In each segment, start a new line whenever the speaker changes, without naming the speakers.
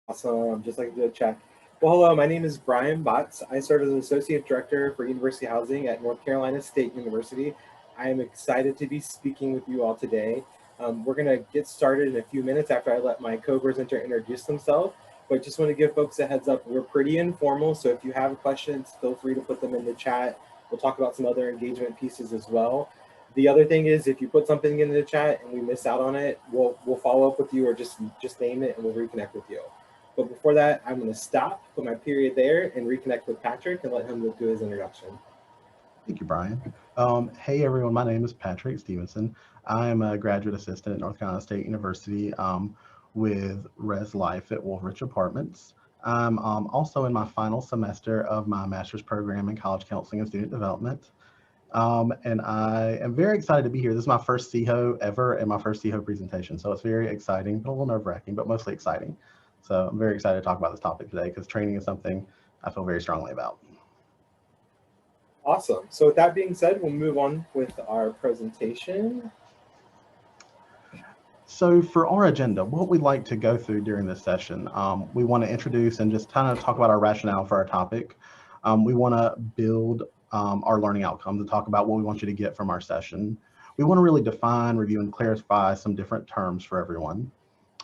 Awesome, just like the check. Well, hello, my name is Brian Botts. I serve as an Associate Director for University Housing at North Carolina State University. I am excited to be speaking with you all today. We're going to get started in a few minutes after I let my co-presenter introduce themselves, but just want to give folks a heads up. We're pretty informal, so if you have questions, feel free to put them in the chat. We'll talk about some other engagement pieces as well. The other thing is, if you put something in the chat and we miss out on it, we'll follow up with you, or just name it and we'll reconnect with you. But before that, I'm going to stop, put my period there, and reconnect with Patrick and let him do his introduction.
Thank you, Brian. Hey, everyone. My name is Patrick Stevenson. I am a graduate assistant at North Carolina State University with Res Life at Woolrich Apartments. I'm also in my final semester of my master's program in college counseling and student development. And I am very excited to be here. This is my first SEAHO ever and my first SEAHO presentation. So it's very exciting, but a little nerve-wracking, but mostly exciting. So I'm very excited to talk about this topic today because training is something I feel very strongly about.
Awesome. So with that being said, we'll move on with our presentation.
So for our agenda, what we'd like to go through during this session, we want to introduce and just kind of talk about our rationale for our topic. We want to build our learning outcomes and talk about what we want you to get from our session. We want to really define, review, and clarify some different terms for everyone.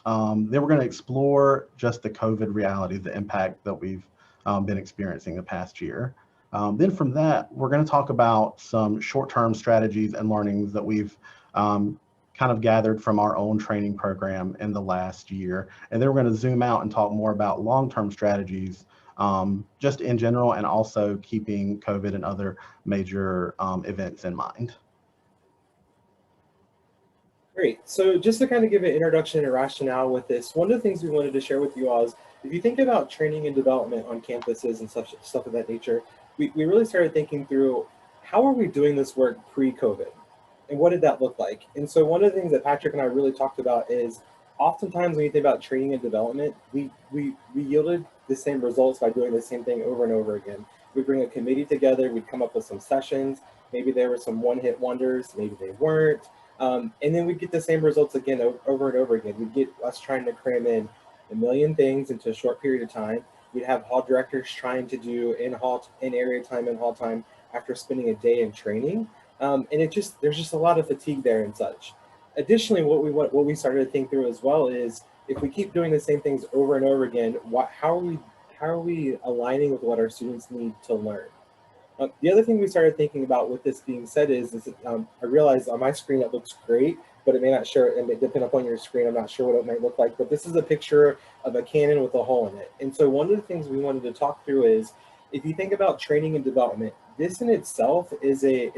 Then we're going to explore just the COVID reality, the impact that we've been experiencing the past year. Then from that, we're going to talk about some short-term strategies and learnings that we've kind of gathered from our own training program in the last year. And then we're going to zoom out and talk more about long-term strategies just in general, and also keeping COVID and other major events in mind.
Great. So just to kind of give an introduction and rationale with this, one of the things we wanted to share with you all is, if you think about training and development on campuses and such stuff of that nature, we really started thinking through, how are we doing this work pre-COVID? And what did that look like? And so one of the things that Patrick and I really talked about is, oftentimes when you think about training and development, we yielded the same results by doing the same thing over and over again. We'd bring a committee together, we'd come up with some sessions, maybe there were some one-hit wonders, maybe they weren't. And then we'd get the same results again over and over again. We'd get us trying to cram in a million things into a short period of time. We'd have hall directors trying to do in area time and hall time after spending a day in training. And there's just a lot of fatigue there and such. Additionally, what we started to think through as well is, if we keep doing the same things over and over again, how are we aligning with what our students need to learn? The other thing we started thinking about with this being said is I realized on my screen it looks great, but it may not show, it may depend upon your screen. I'm not sure what it might look like, but this is a picture of a cannon with a hole in it. And so one of the things we wanted to talk through is, if you think about training and development, this in itself is a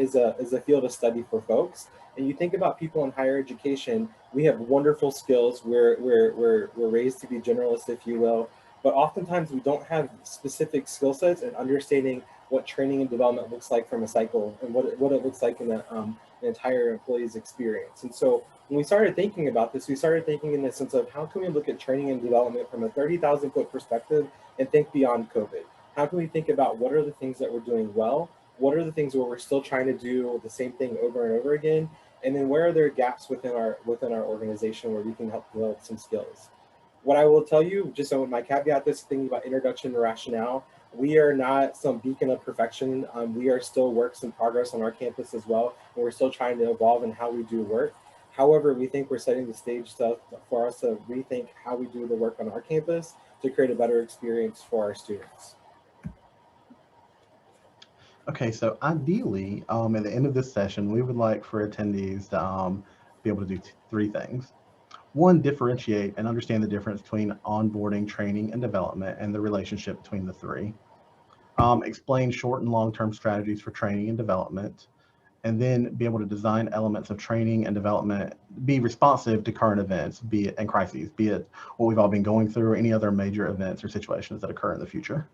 field of study for folks. And you think about people in higher education, we have wonderful skills. We're raised to be generalists, if you will, but oftentimes we don't have specific skill sets and understanding what training and development looks like from a cycle, and what it looks like in an entire employee's experience. And so when we started thinking about this, we started thinking in the sense of, how can we look at training and development from a 30,000 foot perspective and think beyond COVID? How can we think about, what are the things that we're doing well? What are the things where we're still trying to do the same thing over and over again? And then where are there gaps within our organization where we can help develop some skills? What I will tell you, just so my caveat, this thing about introduction to rationale, we are not some beacon of perfection. We are still works in progress on our campus as well, and we're still trying to evolve in how we do work. However, we think we're setting the stage for us to rethink how we do the work on our campus to create a better experience for our students.
Okay, so ideally, at the end of this session, we would like for attendees to be able to do three things. One, differentiate and understand the difference between onboarding, training, and development, and the relationship between the three. Explain short and long-term strategies for training and development, and then be able to design elements of training and development, be responsive to current events, be it and crises, be it what we've all been going through, or any other major events or situations that occur in the future.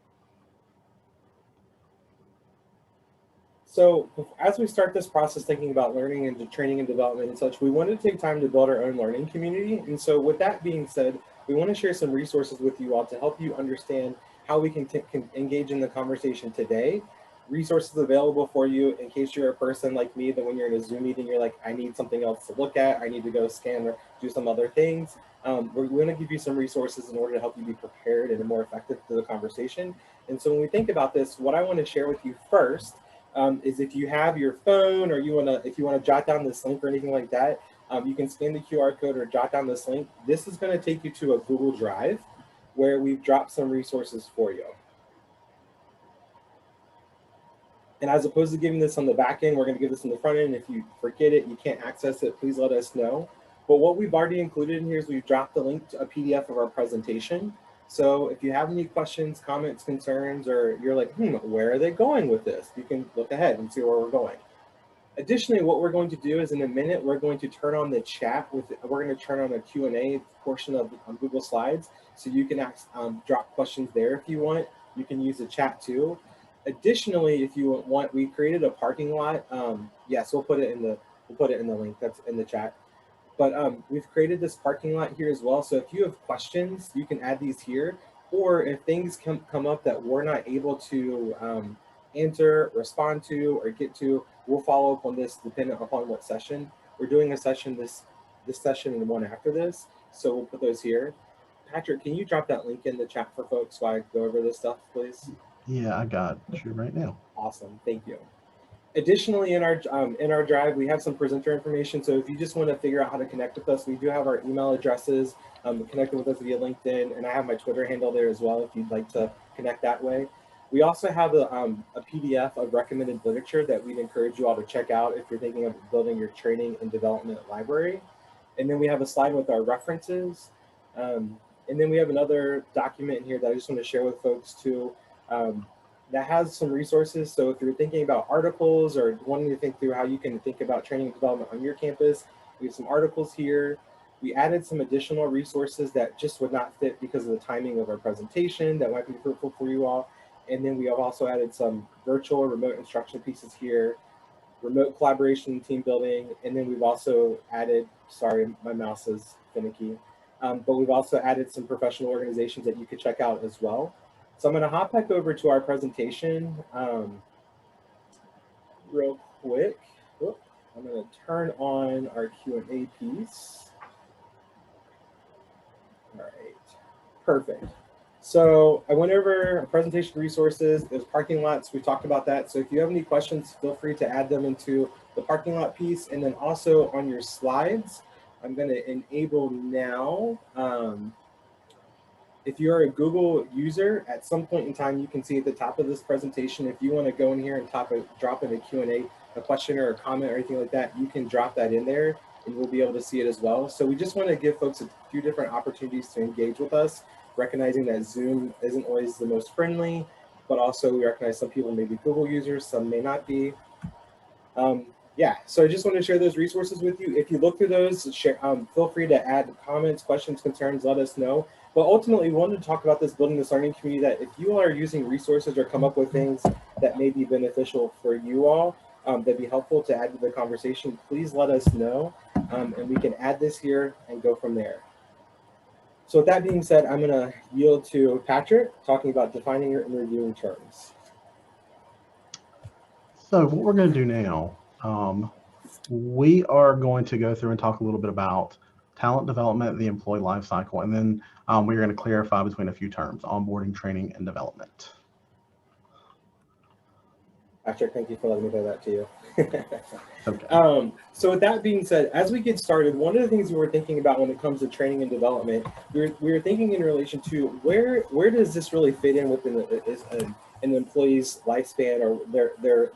So as we start this process, thinking about learning and training and development and such, we wanted to take time to build our own learning community. And so with that being said, we want to share some resources with you all to help you understand how we can engage in the conversation today. Resources available for you in case you're a person like me, that when you're in a Zoom meeting, you're like, I need something else to look at. I need to go scan or do some other things. we're going to give you some resources in order to help you be prepared and more effective for the conversation. And so when we think about this, what I want to share with you first is if you have your phone or if you want to jot down this link or anything like that, you can scan the QR code or jot down this link. This is going to take you to a Google Drive where we've dropped some resources for you. And as opposed to giving this on the back end, we're going to give this on the front end. If you forget it, you can't access it, please let us know. But what we've already included in here is we've dropped the link to a PDF of our presentation. So if you have any questions, comments, concerns, or you're like, where are they going with this? You can look ahead and see where we're going. Additionally, what we're going to do is in a minute, we're going to turn on the chat. We're going to turn on a Q&A portion of Google Slides. So you can drop questions there if you want. You can use the chat too. Additionally, if you want, we created a parking lot. Yes, we'll put it in the link that's in the chat. But we've created this parking lot here as well. So if you have questions, you can add these here. Or if things come up that we're not able to answer, respond to, or get to, we'll follow up on this depending upon what session. We're doing a session this session and one after this. So we'll put those here. Patrick, can you drop that link in the chat for folks while I go over this stuff, please?
Yeah, I got you right now.
Awesome, thank you. Additionally, in our drive, we have some presenter information. So if you just want to figure out how to connect with us, we do have our email addresses, connect with us via LinkedIn, and I have my Twitter handle there as well if you'd like to connect that way. We also have a PDF of recommended literature that we'd encourage you all to check out if you're thinking of building your training and development library. And then we have a slide with our references. And then we have another document in here that I just want to share with folks too. That has some resources. So if you're thinking about articles or wanting to think through how you can think about training and development on your campus, we have some articles here. We added some additional resources that just would not fit because of the timing of our presentation that might be fruitful for you all. And then we have also added some virtual remote instruction pieces here, remote collaboration and team building. And then we've also added, sorry, my mouse is finicky, but we've also added some professional organizations that you could check out as well. So I'm going to hop back over to our presentation real quick. I'm going to turn on our Q&A piece. All right, perfect. So I went over presentation resources, there's parking lots, we talked about that. So if you have any questions, feel free to add them into the parking lot piece. And then also on your slides, I'm going to enable now. If you're a Google user, at some point in time, you can see at the top of this presentation, if you want to go in here and drop in a Q&A, a question or a comment or anything like that, you can drop that in there and we'll be able to see it as well. So we just want to give folks a few different opportunities to engage with us, recognizing that Zoom isn't always the most friendly, but also we recognize some people may be Google users, some may not be. Yeah, so I just want to share those resources with you. If you look through those, feel free to add comments, questions, concerns, let us know. But ultimately, we wanted to talk about this, building this learning community, that if you are using resources or come up with things that may be beneficial for you all, that'd be helpful to add to the conversation, please let us know, and we can add this here and go from there. So with that being said, I'm going to yield to Patrick, talking about defining and reviewing terms.
So what we're going to do now, we are going to go through and talk a little bit about talent development, the employee life cycle, and then we're going to clarify between a few terms: onboarding, training, and development.
Patrick, thank you for letting me know that to you.
Okay.
So with that being said, as we get started, one of the things we were thinking about when it comes to training and development, we were thinking in relation to where does this really fit in within an employee's lifespan or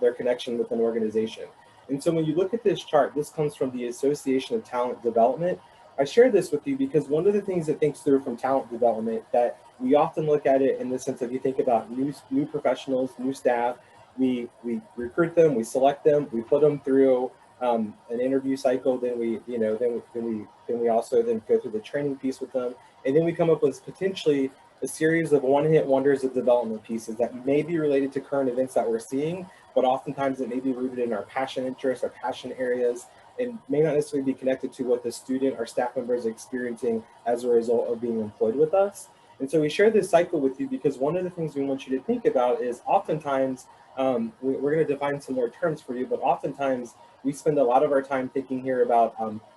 their connection with an organization. And so when you look at this chart, this comes from the Association of Talent Development. I share this with you because one of the things that thinks through from talent development, that we often look at it in the sense of, you think about new professionals, new staff, we recruit them, we select them, we put them through an interview cycle, then we also then go through the training piece with them, and then we come up with potentially a series of one-hit wonders of development pieces that may be related to current events that we're seeing, but oftentimes it may be rooted in our passion interests, our passion areas, and may not necessarily be connected to what the student or staff member is experiencing as a result of being employed with us. And so we share this cycle with you because one of the things we want you to think about is oftentimes, we're going to define some more terms for you, but oftentimes we spend a lot of our time thinking here about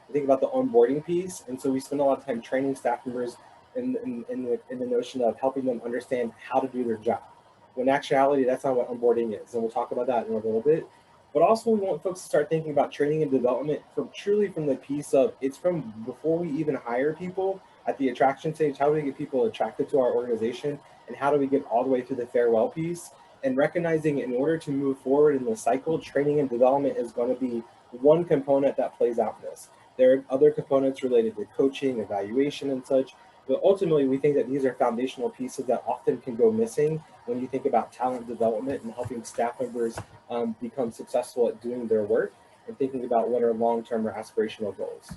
We think about the onboarding piece, and so we spend a lot of time training staff members in the notion of helping them understand how to do their job. When in actuality, that's not what onboarding is, and we'll talk about that in a little bit. But also, we want folks to start thinking about training and development from the piece of it's from before we even hire people at the attraction stage. How do we get people attracted to our organization, and how do we get all the way through the farewell piece? And recognizing in order to move forward in the cycle, training and development is going to be one component that plays out in this. There are other components related to coaching, evaluation, and such. But ultimately, we think that these are foundational pieces that often can go missing when you think about talent development and helping staff members become successful at doing their work and thinking about what are long-term or aspirational goals.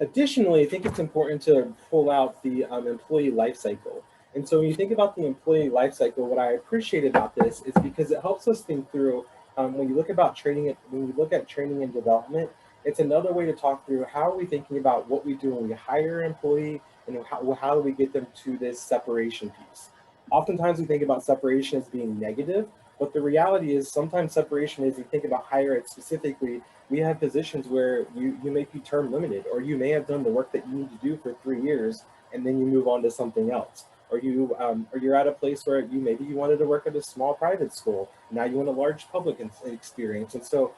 Additionally, I think it's important to pull out the employee life cycle. And so when you think about the employee life cycle, what I appreciate about this is because it helps us think through when you look at training and development, it's another way to talk through how are we thinking about what we do when we hire an employee and how do we get them to this separation piece. Oftentimes we think about separation as being negative, but the reality is sometimes separation is, you think about hire it specifically, we have positions where you may be term limited, or you may have done the work that you need to do for 3 years and then you move on to something else. Or you're at a place where maybe you wanted to work at a small private school, now you want a large public experience. And so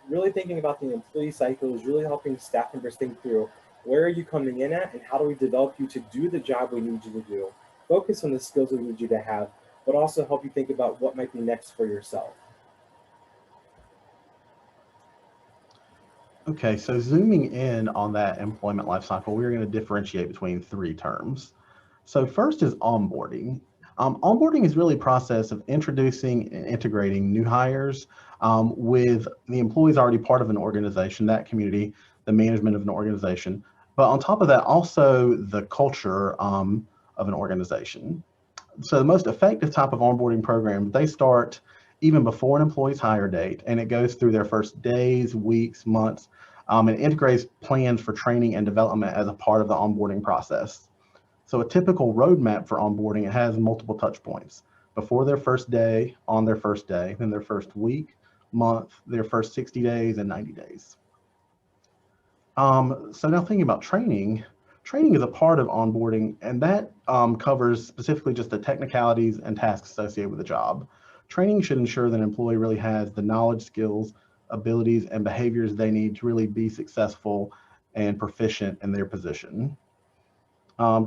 really thinking about the employee cycle is really helping staff members think through where are you coming in at and how do we develop you to do the job we need you to do, focus on the skills we need you to have, but also help you think about what might be next for yourself.
Okay, so zooming in on that employment life cycle, we're going to differentiate between 3 terms. So first is onboarding. Onboarding is really a process of introducing and integrating new hires with the employees already part of an organization, that community, the management of an organization. But on top of that, also the culture of an organization. So the most effective type of onboarding program, they start even before an employee's hire date, and it goes through their first days, weeks, months, and integrates plans for training and development as a part of the onboarding process. So a typical roadmap for onboarding, it has multiple touch points. Before their first day, on their first day, then their first week, month, their first 60 days, and 90 days. So now thinking about training is a part of onboarding, and that covers specifically just the technicalities and tasks associated with the job. Training should ensure that an employee really has the knowledge, skills, abilities, and behaviors they need to really be successful and proficient in their position.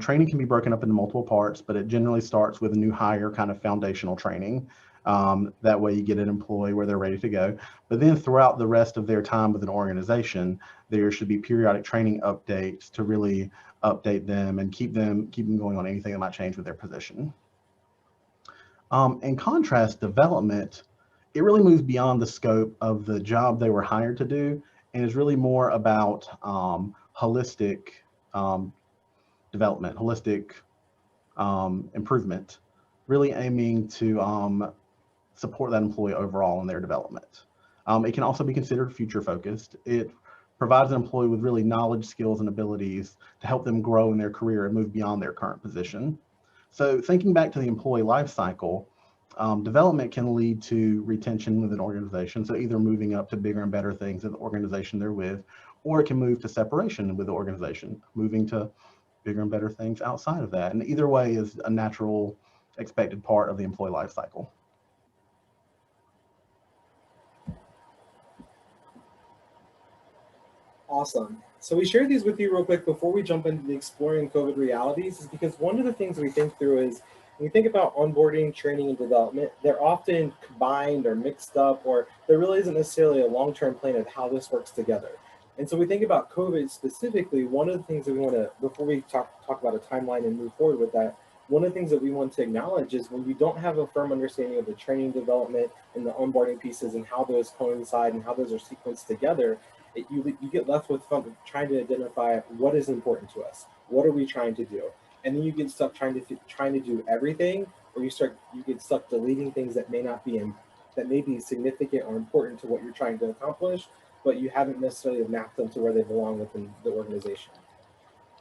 Training can be broken up into multiple parts, but it generally starts with a new hire kind of foundational training. That way you get an employee where they're ready to go. But then throughout the rest of their time with an organization, there should be periodic training updates to really update them and keep them going on anything that might change with their position. In contrast, development, it really moves beyond the scope of the job they were hired to do, and is really more about holistic development, holistic improvement, really aiming to support that employee overall in their development. It can also be considered future focused. It provides an employee with really knowledge, skills, and abilities to help them grow in their career and move beyond their current position. So thinking back to the employee life cycle, development can lead to retention with an organization. So either moving up to bigger and better things in the organization they're with, or it can move to separation with the organization, moving to bigger and better things outside of that. And either way is a natural expected part of the employee life cycle.
Awesome. So we shared these with you real quick before we jump into the exploring COVID realities, is because one of the things we think through is when we think about onboarding, training, and development, they're often combined or mixed up, or there really isn't necessarily a long-term plan of how this works together. And so we think about COVID specifically, one of the things that we want to, before we talk about a timeline and move forward with that, one of the things that we want to acknowledge is when you don't have a firm understanding of the training, development, and the onboarding pieces and how those coincide and how those are sequenced together, you get left with trying to identify what is important to us. What are we trying to do? And then you get stuck trying to do everything, or you get stuck deleting things that may be significant or important to what you're trying to accomplish, but you haven't necessarily mapped them to where they belong within the organization.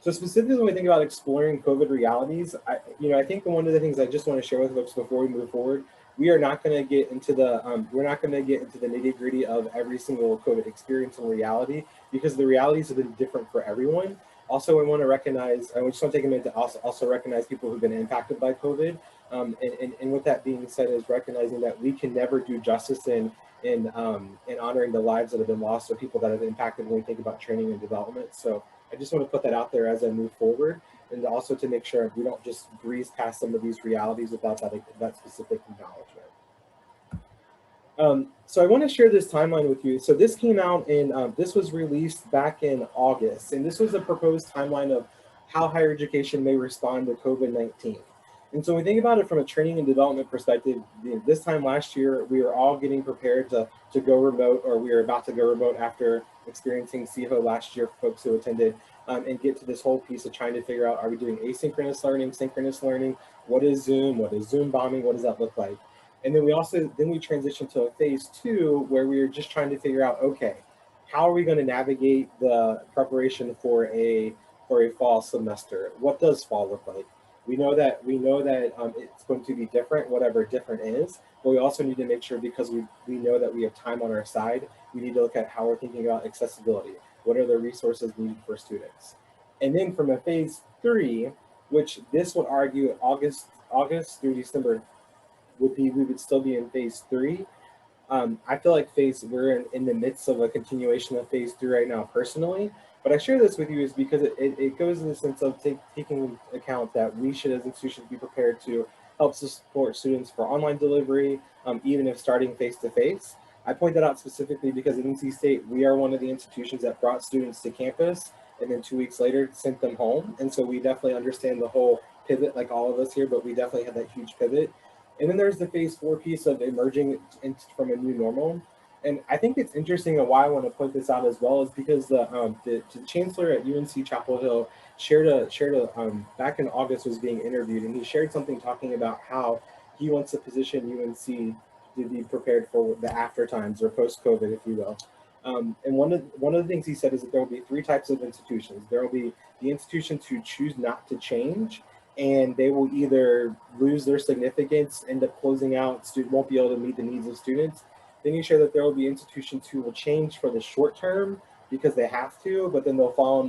So specifically when we think about exploring COVID realities, I think one of the things I just want to share with folks before we move forward, we are not going to get into the nitty gritty of every single COVID experience and reality, because the realities have been different for everyone. Also, I want to recognize, I just want to take a minute to also recognize people who've been impacted by COVID. And with that being said, is recognizing that we can never do justice in honoring the lives that have been lost or people that have been impacted when we think about training and development. So I just want to put that out there as I move forward, and also to make sure we don't just breeze past some of these realities without that specific acknowledgement. So I want to share this timeline with you. So this came out this was released back in August, and this was a proposed timeline of how higher education may respond to COVID-19. And so when we think about it from a training and development perspective, this time last year, we were all getting prepared to go remote, or we were about to go remote after experiencing SEAHO last year for folks who attended, and get to this whole piece of trying to figure out, are we doing asynchronous learning, synchronous learning? What is Zoom? What is Zoom bombing? What does that look like? And then we transitioned to a phase 2 where we were just trying to figure out, okay, how are we going to navigate the preparation for a fall semester? What does fall look like? We know that it's going to be different, whatever different is, but we also need to make sure, because we know that we have time on our side, we need to look at how we're thinking about accessibility. What are the resources needed for students? And then from a phase 3, which this would argue August through December we would still be in phase 3. I feel like we're in the midst of a continuation of phase 3 right now personally, but I share this with you is because it goes in the sense of taking into account that we should as institutions be prepared to help support students for online delivery, even if starting face-to-face. I point that out specifically because at NC State, we are one of the institutions that brought students to campus and then 2 weeks later sent them home. And so we definitely understand the whole pivot, like all of us here, but we definitely had that huge pivot. And then there's the phase 4 piece of emerging from a new normal. And I think it's interesting, and why I want to point this out as well is because the chancellor at UNC Chapel Hill back in August was being interviewed, and he shared something talking about how he wants to position UNC to be prepared for the after times, or post-COVID, if you will. And one of the things he said is that there will be 3 types of institutions. There will be the institutions who choose not to change, and they will either lose their significance, end up closing out, won't be able to meet the needs of students. Then you share that there will be institutions who will change for the short term because they have to, but then they'll fall on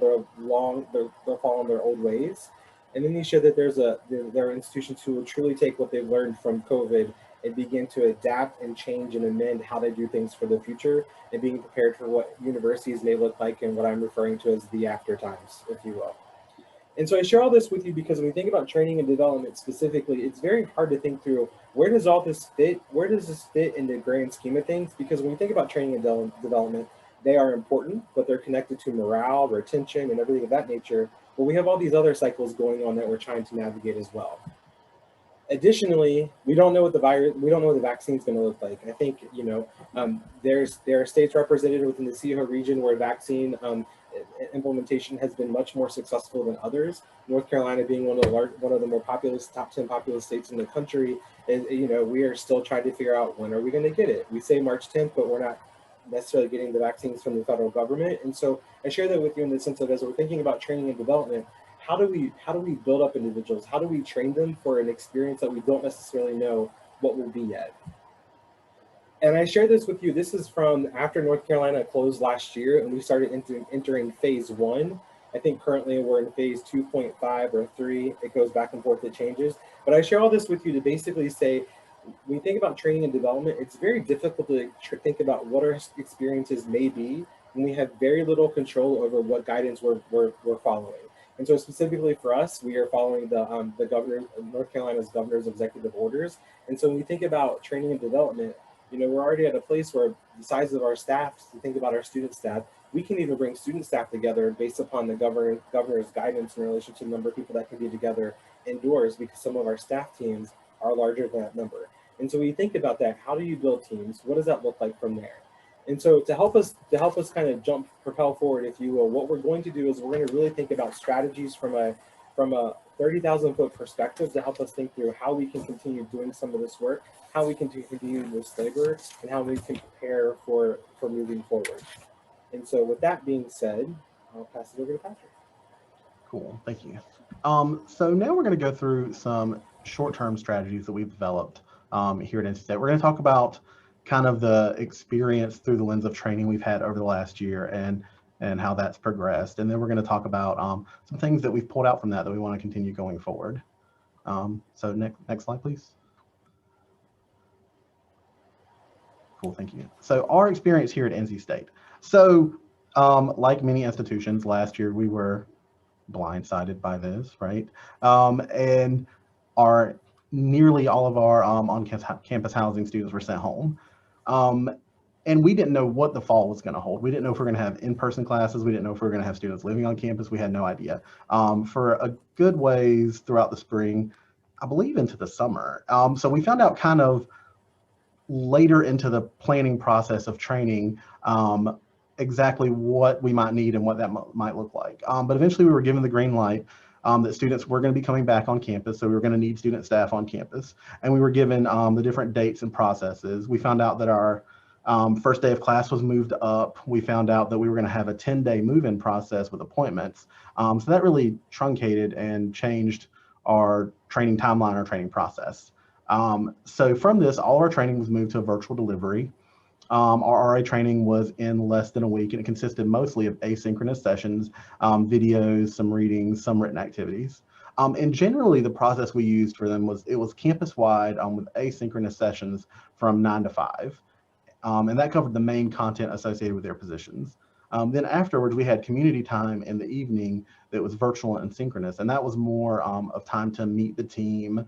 their old ways. And then you share that there are institutions who will truly take what they've learned from COVID and begin to adapt and change and amend how they do things for the future, and being prepared for what universities may look like and what I'm referring to as the after times, if you will. And so I share all this with you because when we think about training and development specifically, it's very hard to think through, where does all this fit? Where does this fit in the grand scheme of things? Because when we think about training and development, they are important, but they're connected to morale, retention, and everything of that nature. But we have all these other cycles going on that we're trying to navigate as well. Additionally, we don't know what the vaccine is going to look like. I think, there are states represented within the SEAHO region where vaccine implementation has been much more successful than others. North Carolina being one of the more populous, top 10 populous states in the country, and we are still trying to figure out, when are we going to get it? We say March 10th, but we're not necessarily getting the vaccines from the federal government. And so I share that with you in the sense of, as we're thinking about training and development, how do we build up individuals? How do we train them for an experience that we don't necessarily know what will be yet? And I share this with you. This is from after North Carolina closed last year, and we started entering phase 1. I think currently we're in phase 2.5 or 3. It goes back and forth, it changes. But I share all this with you to basically say, when you think about training and development, it's very difficult to think about what our experiences may be when we have very little control over what guidance we're following. And so specifically for us, we are following the governor, North Carolina's governor's executive orders. And so when we think about training and development, we're already at a place where the size of our staff, to think about our student staff, we can even bring student staff together based upon the governor's guidance in relation to the number of people that can be together indoors, because some of our staff teams are larger than that number. And so when you think about that, how do you build teams? What does that look like from there? And so to help us kind of propel forward, if you will, what we're going to do is we're going to really think about strategies from a 30,000 foot perspective to help us think through how we can continue doing some of this work, how we can continue this labor, and how we can prepare for moving forward. And so with that being said, I'll pass it over to Patrick.
Cool, thank you. So now we're going to go through some short-term strategies that we've developed here at NC State. We're going to talk about kind of the experience through the lens of training we've had over the last year and how that's progressed. And then we're going to talk about some things that we've pulled out from that we want to continue going forward. So next slide, please. Cool, thank you. So our experience here at NC State. So like many institutions, last year we were blindsided by this, right? And nearly all of our on-campus housing students were sent home. And we didn't know what the fall was going to hold. We didn't know if we were going to have in-person classes. We didn't know if we were going to have students living on campus. We had no idea. For a good ways throughout the spring, I believe into the summer. So we found out kind of later into the planning process of training exactly what we might need and what that might look like. But eventually we were given the green light that students were going to be coming back on campus, so we were going to need student staff on campus. And we were given the different dates and processes. We found out that our first day of class was moved up. We found out that we were going to have a 10-day move-in process with appointments. So that really truncated and changed our training timeline, our training process. So from this, all our training was moved to a virtual delivery. Our RA training was in less than a week, and it consisted mostly of asynchronous sessions, videos, some readings, some written activities. And generally, the process we used for them was campus-wide with asynchronous sessions from 9 to 5. And that covered the main content associated with their positions. Then afterwards, we had community time in the evening that was virtual and synchronous, and that was more of time to meet the team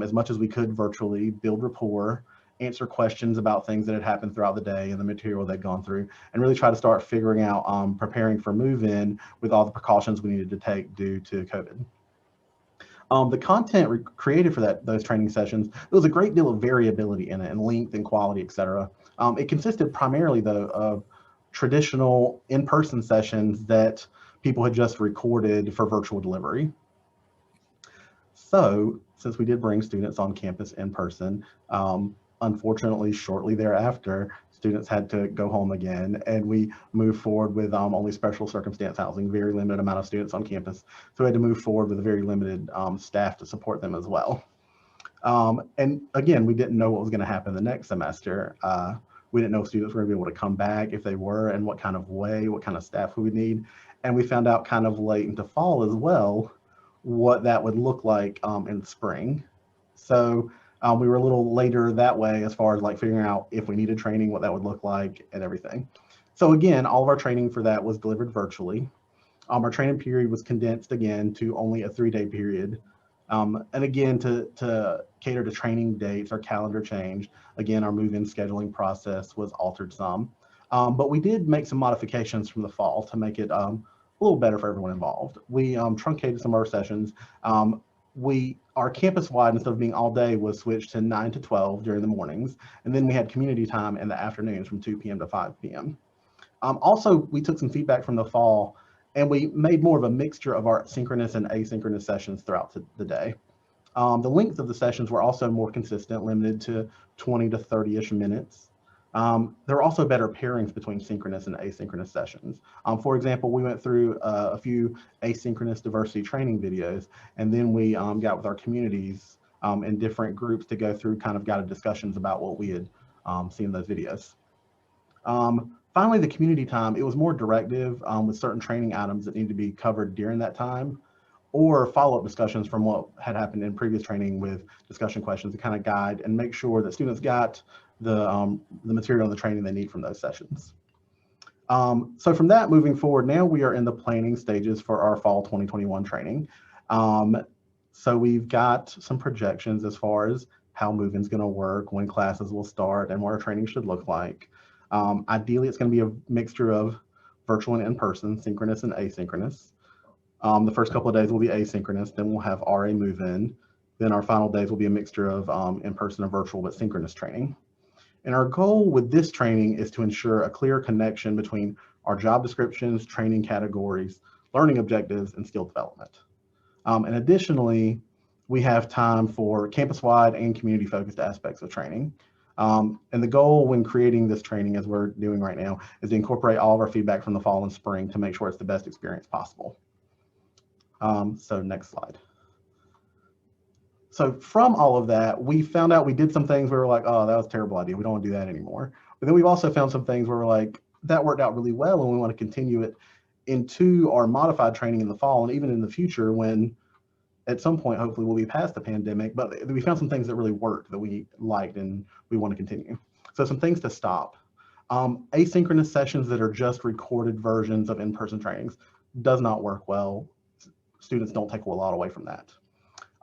as much as we could virtually, build rapport, answer questions about things that had happened throughout the day and the material they'd gone through, and really try to start figuring out preparing for move-in with all the precautions we needed to take due to COVID. The content created for those training sessions, there was a great deal of variability in it, and length and quality, etc. It consisted primarily, though, of traditional in-person sessions that people had just recorded for virtual delivery. So, since we did bring students on campus in person, unfortunately, shortly thereafter, students had to go home again, and we moved forward with only special circumstance housing, very limited amount of students on campus. So we had to move forward with a very limited staff to support them as well. And again, we didn't know what was going to happen the next semester. We didn't know if students were going to be able to come back, if they were, and what kind of way, what kind of staff we would need. And we found out kind of late into fall as well what that would look like in spring. So we were a little later that way as far as like figuring out if we needed training, what that would look like, and everything. So again, all of our training for that was delivered virtually. Our training period was condensed again to only a 3-day period. And again, to cater to training dates, our calendar changed. Again, our move-in scheduling process was altered some. But we did make some modifications from the fall to make it a little better for everyone involved. We truncated some of our sessions. Our campus-wide, instead of being all day, was switched to 9 to 12 during the mornings. And then we had community time in the afternoons from 2 p.m. to 5 p.m. Also, we took some feedback from the fall, and we made more of a mixture of our synchronous and asynchronous sessions throughout the day. The length of the sessions were also more consistent, limited to 20 to 30-ish minutes. There are also better pairings between synchronous and asynchronous sessions. For example, we went through a few asynchronous diversity training videos, and then we got with our communities in different groups to go through kind of guided discussions about what we had seen in those videos. Finally, the community time, it was more directive with certain training items that need to be covered during that time, or follow-up discussions from what had happened in previous training with discussion questions to kind of guide and make sure that students got the material and the training they need from those sessions. So from that, moving forward, now we are in the planning stages for our fall 2021 training. So we've got some projections as far as how move-in is going to work, when classes will start, and what our training should look like. Ideally, it's going to be a mixture of virtual and in-person, synchronous and asynchronous. The first couple of days will be asynchronous, then we'll have RA move-in. Then our final days will be a mixture of in-person and virtual, but synchronous training. And our goal with this training is to ensure a clear connection between our job descriptions, training categories, learning objectives, and skill development. And additionally, we have time for campus-wide and community-focused aspects of training. And the goal when creating this training, as we're doing right now, is to incorporate all of our feedback from the fall and spring to make sure it's the best experience possible. So next slide. So from all of that, we found out we did some things where we were like, oh, that was a terrible idea. We don't want to do that anymore. But then we've also found some things where we're like, that worked out really well, and we want to continue it into our modified training in the fall and even in the future when at some point, hopefully we'll be past the pandemic, but we found some things that really worked that we liked and we want to continue. So some things to stop. Asynchronous sessions that are just recorded versions of in-person trainings does not work well. Students don't take a lot away from that.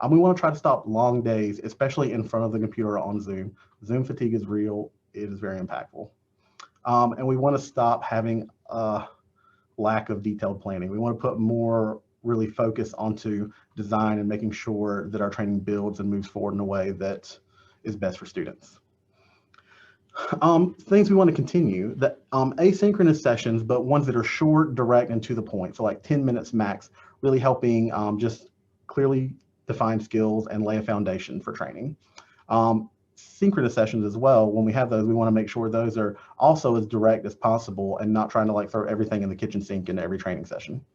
We want to try to stop long days, especially in front of the computer on Zoom. Zoom fatigue is real. It is very impactful. And we want to stop having a lack of detailed planning. We want to put more really focus onto design and making sure that our training builds and moves forward in a way that is best for students. Things we want to continue, the asynchronous sessions, but ones that are short, direct, and to the point. So like 10 minutes max, really helping just clearly define skills and lay a foundation for training. Synchronous sessions as well, when we have those, we want to make sure those are also as direct as possible and not trying to like throw everything in the kitchen sink in every training session.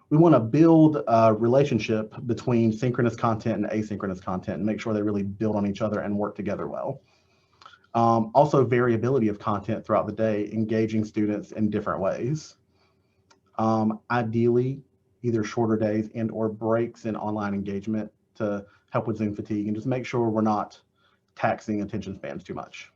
We want to build a relationship between synchronous content and asynchronous content and make sure they really build on each other and work together well. Also variability of content throughout the day, engaging students in different ways. Ideally, either shorter days and or breaks in online engagement to help with Zoom fatigue and just make sure we're not taxing attention spans too much.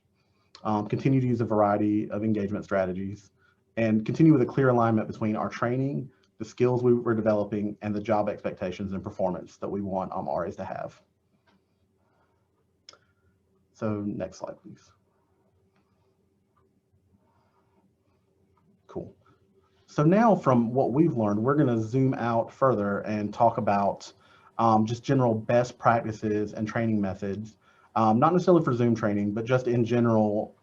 Continue to use a variety of engagement strategies and continue with a clear alignment between our training, the skills we were developing, and the job expectations and performance that we want RAs to have. So next slide, please. Cool. So now from what we've learned, we're going to zoom out further and talk about just general best practices and training methods, not necessarily for Zoom training, but just in general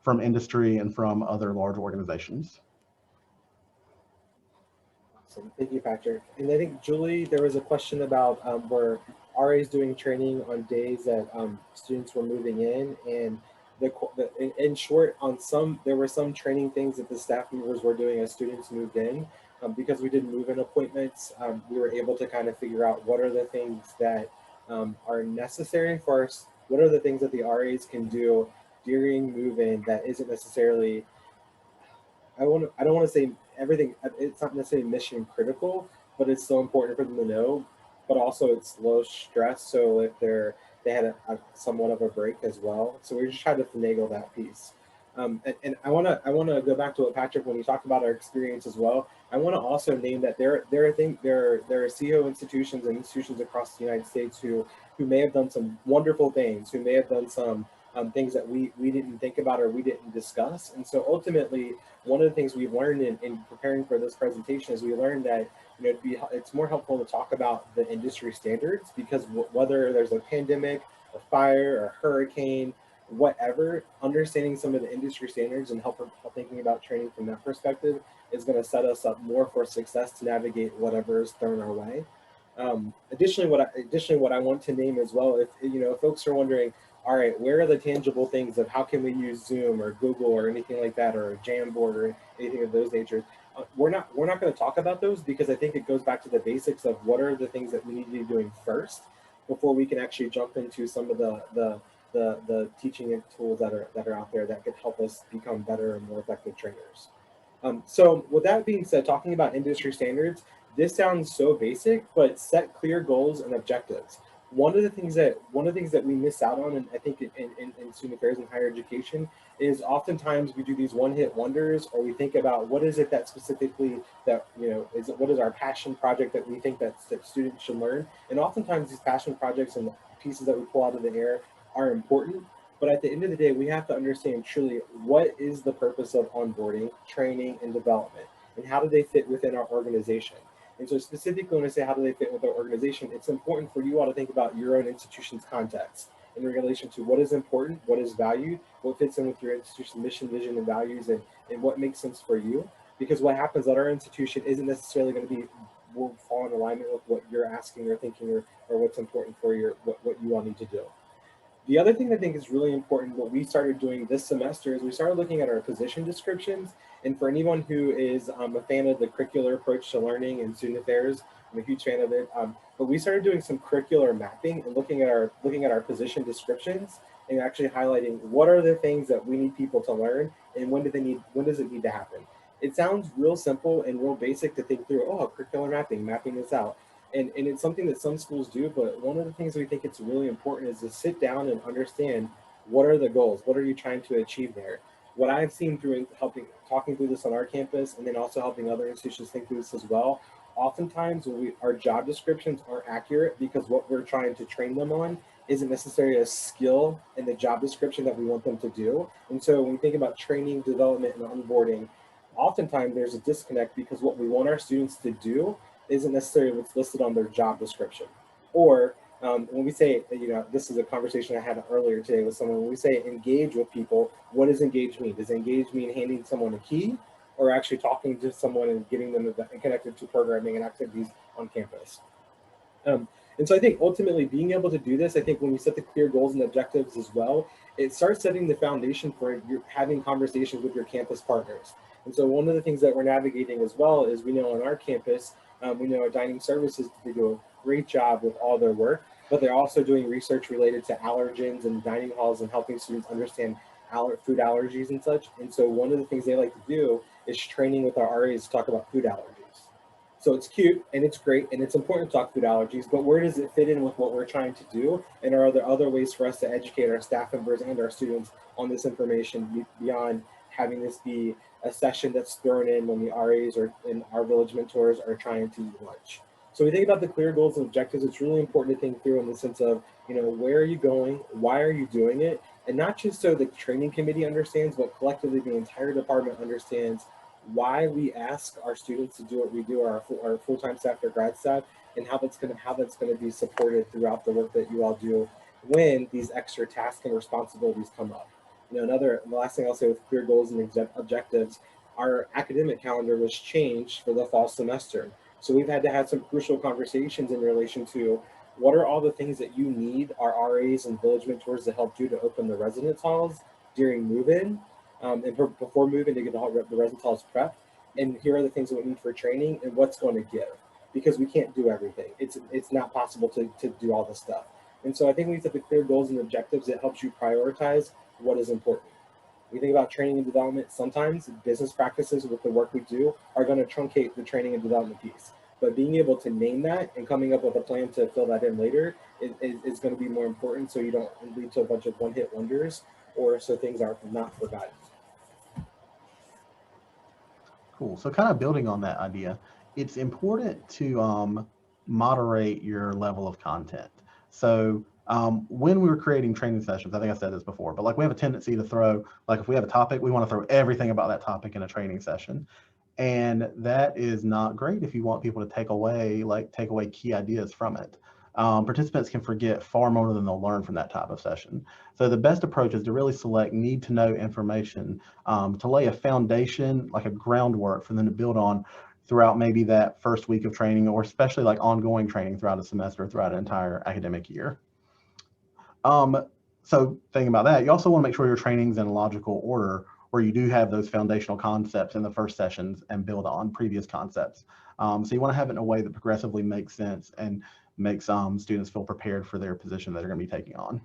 from industry and from other large organizations.
Awesome. Thank you, Patrick. And I think, Julie, there was a question about were RAs doing training on days that students were moving in, and in short, there were some training things that the staff members were doing as students moved in. Because we did move-in appointments, we were able to kind of figure out what are the things that are necessary for us, what are the things that the RAs can do during move-in that isn't necessarily, I don't want to say everything, it's not necessarily mission critical, but it's so important for them to know, but also it's low stress. So if they had a somewhat of a break as well. So we're just trying to finagle that piece. And I want to go back to what Patrick, when you talked about our experience as well, I want to also name that there are SEAHO institutions and institutions across the United States who may have done some wonderful things, who may have done some things that we didn't think about or we didn't discuss. And so ultimately, one of the things we've learned in preparing for this presentation is we learned that it's more helpful to talk about the industry standards, because whether there's a pandemic, a fire, a hurricane, whatever, understanding some of the industry standards and thinking about training from that perspective is going to set us up more for success to navigate whatever is thrown our way. Additionally, what I want to name as well, if folks are wondering, all right, where are the tangible things of how can we use Zoom or Google or anything like that, or a Jamboard or anything of those natures? We're not going to talk about those, because I think it goes back to the basics of what are the things that we need to be doing first before we can actually jump into some of the teaching tools that are out there that could help us become better and more effective trainers. So with that being said, talking about industry standards, this sounds so basic, but set clear goals and objectives. One of the things that we miss out on, and I think in student affairs and higher education, is oftentimes we do these one-hit wonders, or we think about what is it that specifically that what is our passion project that we think that students should learn. And oftentimes these passion projects and the pieces that we pull out of the air are important, but at the end of the day, we have to understand truly what is the purpose of onboarding, training, and development, and how do they fit within our organization. And so specifically when I say how do they fit with our organization, it's important for you all to think about your own institution's context in relation to what is important, what is valued, what fits in with your institution's mission, vision, and values, and what makes sense for you. Because what happens at our institution isn't necessarily going to will fall in alignment with what you're asking or thinking or what's important for what you all need to do. The other thing I think is really important, what we started doing this semester is we started looking at our position descriptions. And for anyone who is a fan of the curricular approach to learning and student affairs, I'm a huge fan of it. But we started doing some curricular mapping and looking at our position descriptions and actually highlighting what are the things that we need people to learn and when does it need to happen. It sounds real simple and real basic to think through, oh, curricular mapping this out. And it's something that some schools do, but one of the things we think it's really important is to sit down and understand what are the goals, what are you trying to achieve there. What I've seen through talking through this on our campus and then also helping other institutions think through this as well, oftentimes our job descriptions aren't accurate because what we're trying to train them on isn't necessarily a skill in the job description that we want them to do. And so when we think about training, development, and onboarding, oftentimes there's a disconnect because what we want our students to do isn't necessarily what's listed on their job description. Or when we say, this is a conversation I had earlier today with someone, when we say engage with people, what does engage mean? Does engage mean handing someone a key or actually talking to someone and getting them connected to programming and activities on campus? And so I think ultimately being able to do this, I think when you set the clear goals and objectives as well, it starts setting the foundation for having conversations with your campus partners. And so one of the things that we're navigating as well is we know on our campus, we know our dining services, they do a great job with all their work, but they're also doing research related to allergens and dining halls and helping students understand food allergies and such. And so one of the things they like to do is training with our RAs to talk about food allergies. So it's cute and it's great and it's important to talk food allergies, but where does it fit in with what we're trying to do? And are there other ways for us to educate our staff members and our students on this information beyond having this be a session that's thrown in when the RAs and our village mentors are trying to eat lunch? So we think about the clear goals and objectives. It's really important to think through in the sense of, where are you going? Why are you doing it? And not just so the training committee understands, but collectively the entire department understands why we ask our students to do what we do, our full-time staff, our grad staff, and how that's going to be supported throughout the work that you all do when these extra tasks and responsibilities come up. The last thing I'll say with clear goals and objectives, our academic calendar was changed for the fall semester. So we've had to have some crucial conversations in relation to what are all the things that you need our RAs and village mentors to help do to open the residence halls during move-in and before move-in to get the residence halls prepped. And here are the things that we need for training and what's going to give, because we can't do everything. It's not possible to do all this stuff. And so I think when you set the clear goals and objectives, it helps you prioritize what is important. We think about training and development. Sometimes business practices with the work we do are going to truncate the training and development piece. But being able to name that and coming up with a plan to fill that in later is going to be more important, so you don't lead to a bunch of one-hit wonders or so things are not forgotten.
Cool. So kind of building on that idea, it's important to moderate your level of content. So when we were creating training sessions, I think I said this before, but we have a tendency to throw, if we have a topic, we want to throw everything about that topic in a training session. And that is not great if you want people to take away key ideas from it. Participants can forget far more than they'll learn from that type of session. So the best approach is to really select need-to-know information to lay a foundation, like a groundwork for them to build on throughout maybe that first week of training, or especially ongoing training throughout a semester, throughout an entire academic year. So thinking about that, you also want to make sure your training's in a logical order, where you do have those foundational concepts in the first sessions and build on previous concepts. So you want to have it in a way that progressively makes sense and makes students feel prepared for their position that they're going to be taking on.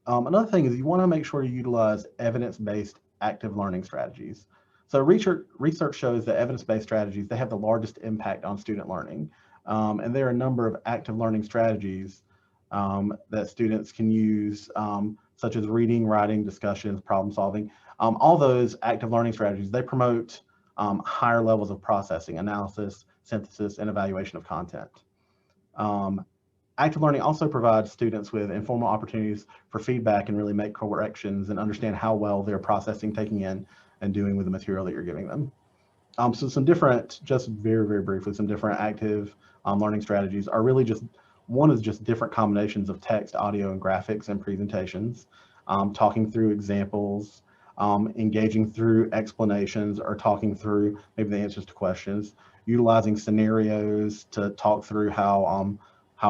Another thing is you want to make sure you utilize evidence-based active learning strategies. So research shows that evidence-based strategies, they have the largest impact on student learning. And there are a number of active learning strategies that students can use, such as reading, writing, discussions, problem solving. All those active learning strategies, they promote higher levels of processing, analysis, synthesis, and evaluation of content. Active learning also provides students with informal opportunities for feedback and really make corrections and understand how well they're processing, taking in, and doing with the material that you're giving them. So some different, just very, very briefly, some different active learning strategies are really one is just different combinations of text, audio, and graphics and presentations, talking through examples, engaging through explanations, or talking through maybe the answers to questions, utilizing scenarios to talk through how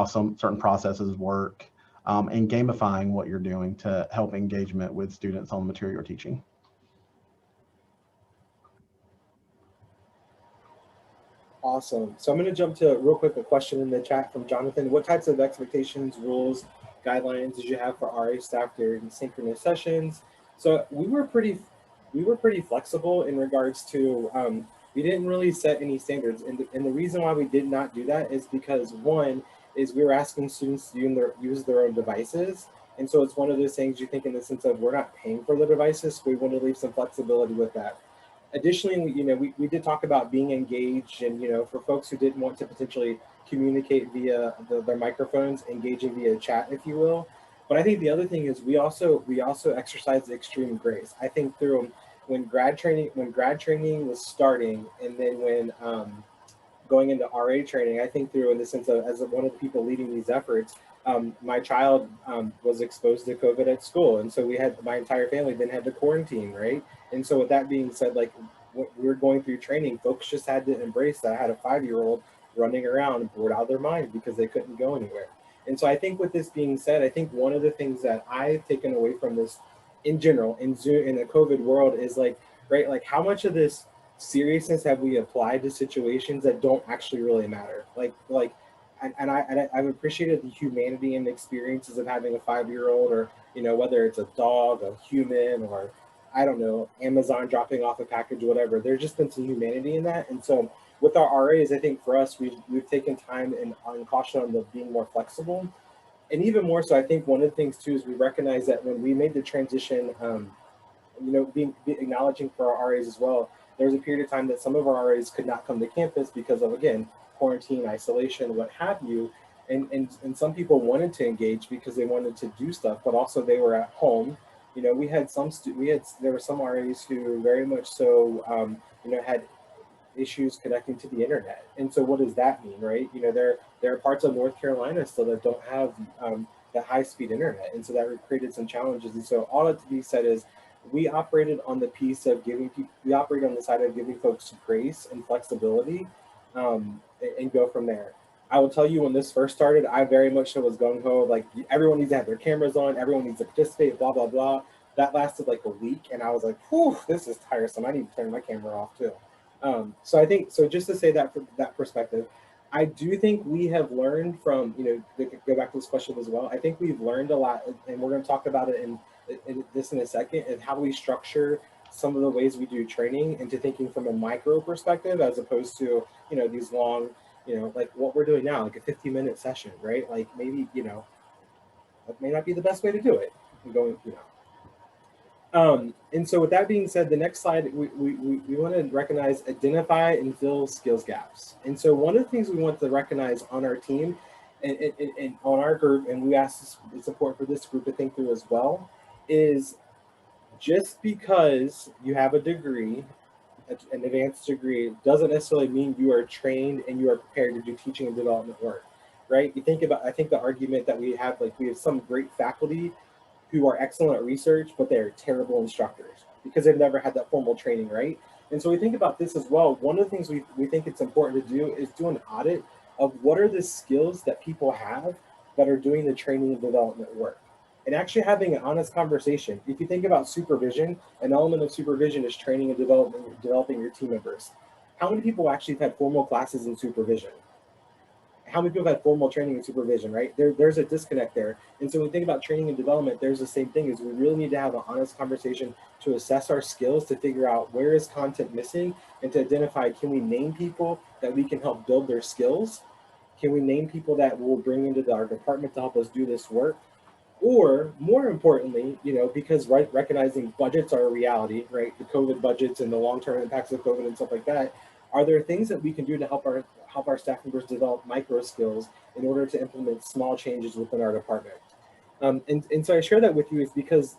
some certain processes work, and gamifying what you're doing to help engagement with students on the material you're teaching.
Awesome. So I'm going to jump to real quick a question in the chat from Jonathan. What types of expectations, rules, guidelines did you have for RA staff during synchronous sessions? So we were pretty flexible in regards to we didn't really set any standards, and the reason why we did not do that is because one is we were asking students to use their own devices, and so it's one of those things you think in the sense of we're not paying for the devices, so we want to leave some flexibility with that. Additionally, we did talk about being engaged, and for folks who didn't want to potentially communicate via their microphones, engaging via chat, if you will. But I think the other thing is we also exercise extreme grace. I think through when grad training was starting, and then when going into RA training, I think through in the sense of as one of the people leading these efforts, my child was exposed to COVID at school. And so my entire family then had to quarantine, right? And so with that being said, like when we were going through training, folks just had to embrace that. I had a 5-year-old running around bored out of their mind because they couldn't go anywhere. And so I think with this being said, I think one of the things that I've taken away from this in general in Zoom in the COVID world is like, right, like how much of this seriousness have we applied to situations that don't actually really matter? I've appreciated the humanity and the experiences of having a 5-year-old, or whether it's a dog, a human, or I don't know, Amazon dropping off a package, whatever. There's just been some humanity in that, and so with our RAs, I think for us, we've taken time and on caution on the being more flexible, and even more so, I think one of the things too is we recognize that when we made the transition, acknowledging for our RAs as well, there was a period of time that some of our RAs could not come to campus because of, again, quarantine, isolation, what have you. And some people wanted to engage because they wanted to do stuff, but also they were at home. There were some RAs who very much so, had issues connecting to the internet. And so what does that mean, right? There are parts of North Carolina still that don't have the high-speed internet. And so that created some challenges. And so all that to be said is we operated on the piece of we operate on the side of giving folks grace and flexibility, and go from there. I will tell you, when this first started, I very much so was gung-ho, like everyone needs to have their cameras on, everyone needs to participate, blah, blah, blah. That lasted like a week, and I was like, whew, this is tiresome. I need to turn my camera off too. So I think, so just to say that from that perspective, I do think we have learned from, to go back to this question as well, I think we've learned a lot, and we're going to talk about it in a second, and how we structure some of the ways we do training into thinking from a micro perspective, as opposed to, these long, like what we're doing now, like a 15-minute session, right? Like maybe, that may not be the best way to do it. And so with that being said, the next slide, we want to recognize, identify, and fill skills gaps. And so one of the things we want to recognize on our team and on our group, and we ask it's important for this group to think through as well, is just because you have a degree, an advanced degree, doesn't necessarily mean you are trained and you are prepared to do teaching and development work, right? You think about, I think the argument that we have, like we have some great faculty who are excellent at research, but they're terrible instructors because they've never had that formal training, right? And so we think about this as well. One of the things we think it's important to do is do an audit of what are the skills that people have that are doing the training and development work, and actually having an honest conversation. If you think about supervision, an element of supervision is training and developing your team members. How many people actually have had formal classes in supervision? How many people have had formal training and supervision, right? There's a disconnect there. And so when we think about training and development, there's the same thing, is we really need to have an honest conversation to assess our skills, to figure out where is content missing, and to identify, can we name people that we can help build their skills? Can we name people that we'll bring into our department to help us do this work? Or more importantly, because recognizing budgets are a reality, right? The COVID budgets and the long-term impacts of COVID and stuff like that, are there things that we can do to help our staff members develop micro skills in order to implement small changes within our department? And so I share that with you is because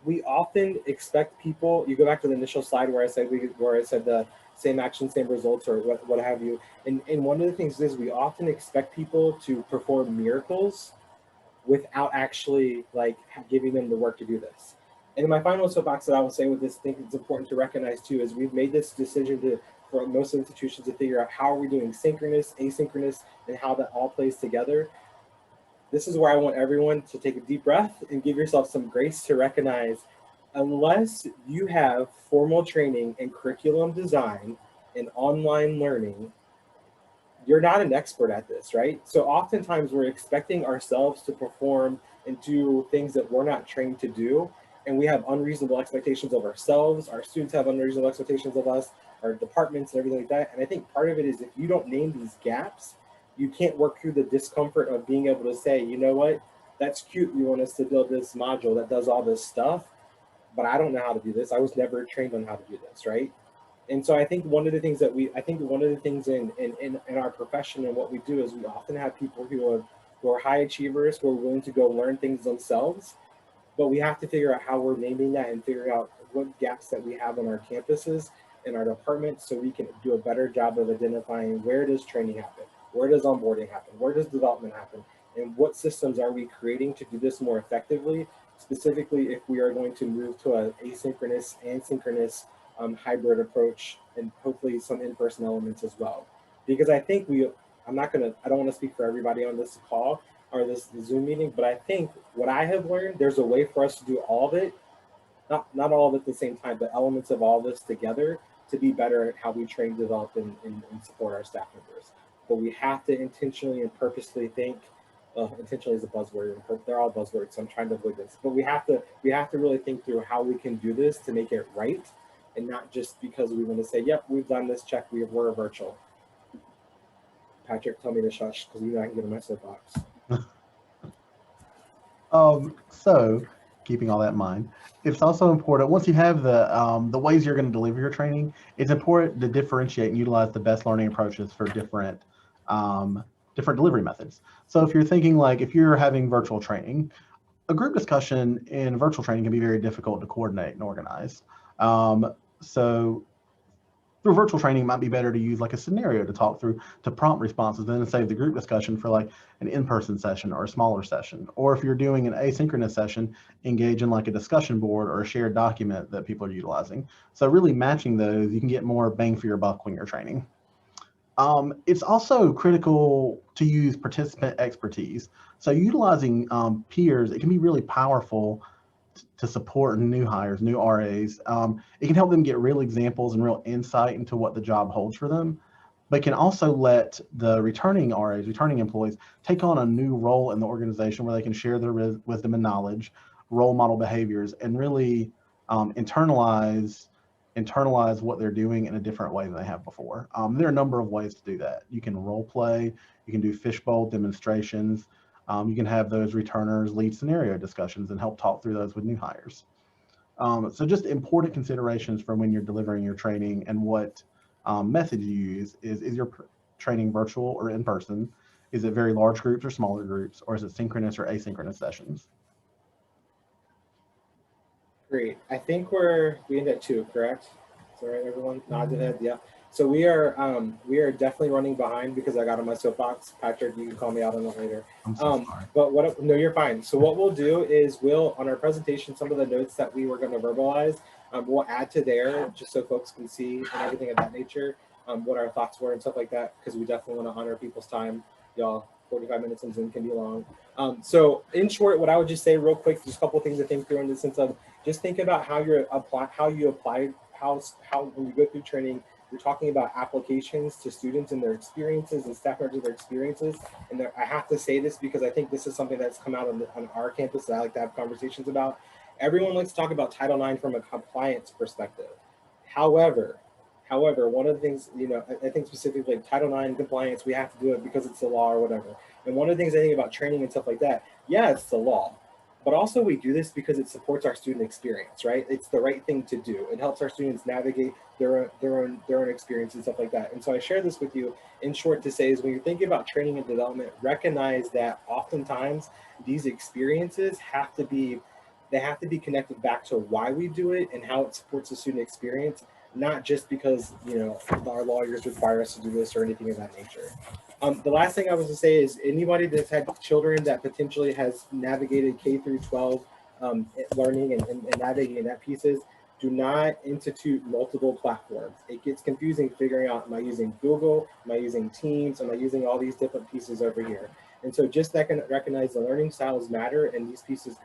we often expect people, you go back to the initial slide where I said the same action, same results, or what have you. And one of the things is we often expect people to perform miracles without actually like giving them the work to do this. And in my final soapbox that I will say with this, I think it's important to recognize too, is we've made this decision for most institutions to figure out how are we doing synchronous, asynchronous, and how that all plays together. this is where I want everyone to take a deep breath and give yourself some grace to recognize, unless you have formal training in curriculum design and online learning, you're not an expert at this, right? So oftentimes we're expecting ourselves to perform and do things that we're not trained to do. And we have unreasonable expectations of ourselves. Our students have unreasonable expectations of us, our departments and everything like that. And I think part of it is, if you don't name these gaps, you can't work through the discomfort of being able to say, you know what, that's cute, you want us to build this module that does all this stuff, but I don't know how to do this. I was never trained on how to do this, right? And so I think one of the things that in our profession and what we do is we often have people who are high achievers, who are willing to go learn things themselves, but we have to figure out how we're naming that and figure out what gaps that we have on our campuses and our departments, so we can do a better job of identifying where does training happen, where does onboarding happen, where does development happen, and what systems are we creating to do this more effectively, specifically if we are going to move to an asynchronous and synchronous hybrid approach, and hopefully some in-person elements as well. Because I think I don't want to speak for everybody on this call or this Zoom meeting, but I think what I have learned, there's a way for us to do all of it, not all of it at the same time, but elements of all this together to be better at how we train, develop, and support our staff members. But we have to intentionally and purposely think. Intentionally is a buzzword. They're all buzzwords, so I'm trying to avoid this. But we have to really think through how we can do this to make it right, and not just because we want to say, yep, we've done this, check, we're virtual. Patrick, tell me to shush, because you know I can get in my soapbox.
So keeping all that in mind, it's also important, once you have the ways you're going to deliver your training, it's important to differentiate and utilize the best learning approaches for different delivery methods. So if you're thinking, like, if you're having virtual training, a group discussion in virtual training can be very difficult to coordinate and organize. So through virtual training, it might be better to use like a scenario to talk through, to prompt responses, then to save the group discussion for like an in-person session or a smaller session. Or if you're doing an asynchronous session, engage in like a discussion board or a shared document that people are utilizing. So really matching those, you can get more bang for your buck when you're training. It's also critical to use participant expertise. So utilizing peers, it can be really powerful to support new hires, new RAs. It can help them get real examples and real insight into what the job holds for them, but can also let the returning RAs, returning employees, take on a new role in the organization where they can share their wisdom and knowledge, role model behaviors, and really internalize what they're doing in a different way than they have before. There are a number of ways to do that. You can role play, you can do fishbowl demonstrations, you can have those returners lead scenario discussions and help talk through those with new hires. So just important considerations from when you're delivering your training and what method you use is your training virtual or in person? Is it very large groups or smaller groups, or is it synchronous or asynchronous sessions?
Great. I think we end at 2, correct? Is that right, everyone? Nods ahead. Yeah. So we are definitely running behind because I got on my soapbox. Patrick, you can call me out on it later.
I'm so sorry.
But no, you're fine. So what we'll do is on our presentation, some of the notes that we were going to verbalize, we'll add to there just so folks can see and everything of that nature, what our thoughts were and stuff like that, because we definitely want to honor people's time. Y'all, 45 minutes in Zoom can be long. So in short, what I would just say real quick, just a couple of things to think through in the sense of just think about how you apply when you go through training. You're talking about applications to students and their experiences and staff members and their experiences. And I have to say this because I think this is something that's come out on our campus that I like to have conversations about. Everyone likes to talk about Title IX from a compliance perspective. However, one of the things, I think specifically like Title IX compliance, we have to do it because it's the law or whatever. And one of the things I think about training and stuff like that, yeah, it's the law. But also we do this because it supports our student experience, right? It's the right thing to do. It helps our students navigate their own experience and stuff like that. And so I share this with you in short to say is when you're thinking about training and development, recognize that oftentimes these experiences have to be connected back to why we do it and how it supports the student experience, not just because, our lawyers require us to do this or anything of that nature. The last thing I was to say is anybody that's had children that potentially has navigated K through 12 learning and navigating that pieces, do not institute multiple platforms. It gets confusing figuring out, am I using Google? Am I using Teams? Am I using all these different pieces over here? And so just that can recognize the learning styles matter, and these pieces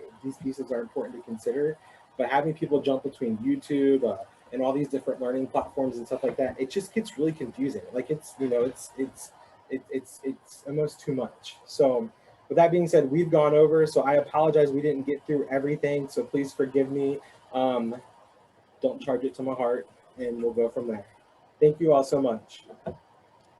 are important to consider. But having people jump between YouTube and all these different learning platforms and stuff like that, it just gets really confusing. Like it's almost too much. So with that being said, we've gone over, so I apologize we didn't get through everything, so please forgive me. Don't charge it to my heart, and we'll go from there. Thank you all so much.